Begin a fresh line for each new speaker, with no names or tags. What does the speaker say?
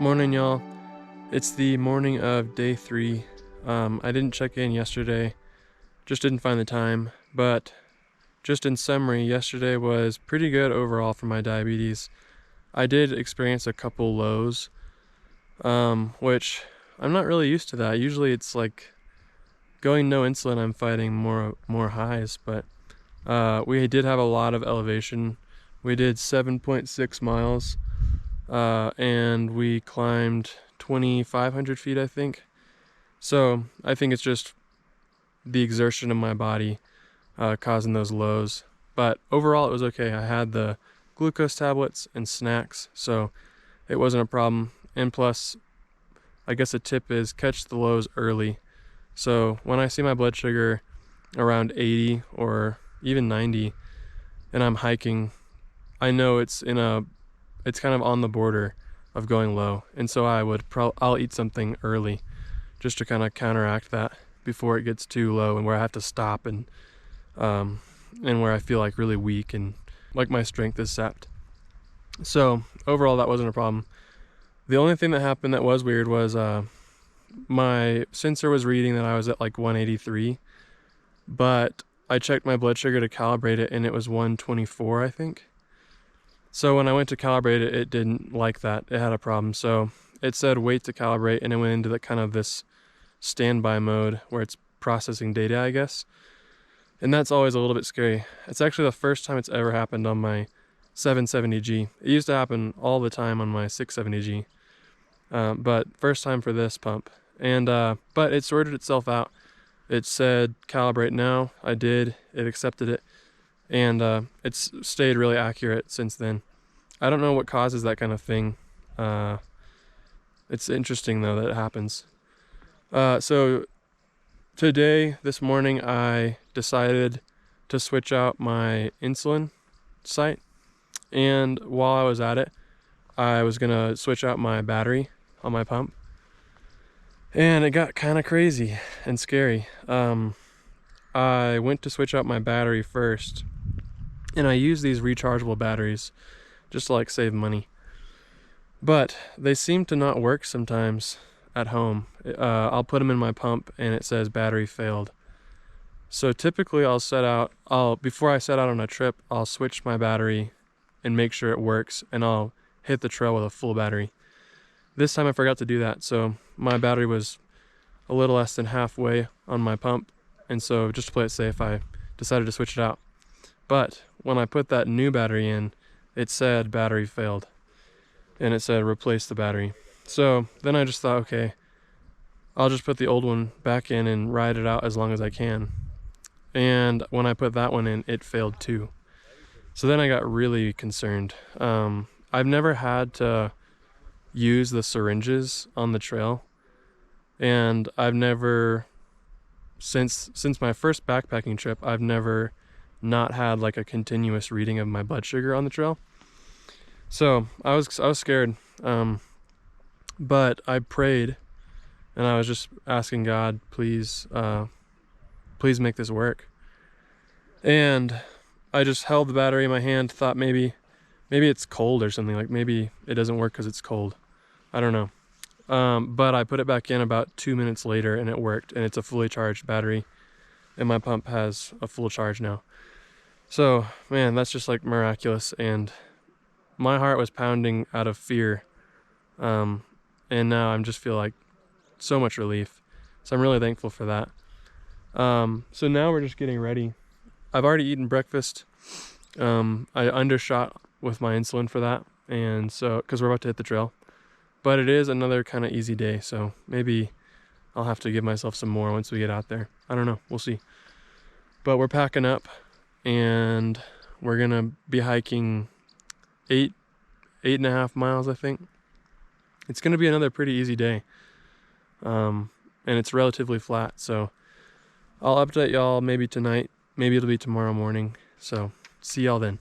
Morning, y'all. It's the morning of day 3. I didn't check in yesterday, just didn't find the time, but just in summary, yesterday was pretty good overall for my diabetes. I did experience a couple lows, which I'm not really used to that. Usually it's like going no insulin, I'm fighting more highs, but we did have a lot of elevation. We did 7.6 miles. And we climbed 2,500 feet, I think. So I think it's just the exertion of my body causing those lows. But overall, it was okay. I had the glucose tablets and snacks, so it wasn't a problem. And plus, I guess a tip is catch the lows early. So when I see my blood sugar around 80 or even 90 and I'm hiking, I know it's kind of on the border of going low, and so I'll eat something early just to kind of counteract that before it gets too low and where I have to stop and where I feel like really weak and like my strength is sapped. So overall, that wasn't a problem. The only thing that happened that was weird was my sensor was reading that I was at like 183, but I checked my blood sugar to calibrate it and it was 124, I think. So when I went to calibrate it, it didn't like that. It had a problem. So it said wait to calibrate, and it went into this standby mode where it's processing data, I guess. And that's always a little bit scary. It's actually the first time it's ever happened on my 770G. It used to happen all the time on my 670G. But first time for this pump. And but it sorted itself out. It said calibrate now. I did. It accepted it. And it's stayed really accurate since then. I don't know what causes that kind of thing. It's interesting though that it happens. So today, this morning, I decided to switch out my insulin site. And while I was at it, I was gonna switch out my battery on my pump. And it got kind of crazy and scary. I went to switch out my battery first, and I use these rechargeable batteries just to like save money. But they seem to not work sometimes at home. I'll put them in my pump and it says battery failed. So typically before I set out on a trip, I'll switch my battery and make sure it works, and I'll hit the trail with a full battery. This time I forgot to do that, so my battery was a little less than halfway on my pump, and so just to play it safe, I decided to switch it out. But when I put that new battery in, it said battery failed, and it said replace the battery. So then I just thought, okay, I'll just put the old one back in and ride it out as long as I can. And when I put that one in, it failed too. So then I got really concerned. I've never had to use the syringes on the trail, and I've never, since my first backpacking trip, I've never not had like a continuous reading of my blood sugar on the trail. So I was scared, but I prayed, and I was just asking God, please make this work. And I just held the battery in my hand, thought maybe it's cold or something, like maybe it doesn't work because it's cold. I don't know. But I put it back in about 2 minutes later and it worked, and it's a fully charged battery, and my pump has a full charge now. So man, that's just like miraculous, and my heart was pounding out of fear. And now I'm just feel like so much relief. So I'm really thankful for that. So now we're just getting ready. I've already eaten breakfast. I undershot with my insulin for that, and so because we're about to hit the trail. But it is another kind of easy day, so maybe I'll have to give myself some more once we get out there. I don't know, we'll see. But we're packing up, and we're gonna be hiking 8.5 miles, I think. It's gonna be another pretty easy day. And it's relatively flat, so I'll update y'all maybe tonight, maybe it'll be tomorrow morning. So see y'all then.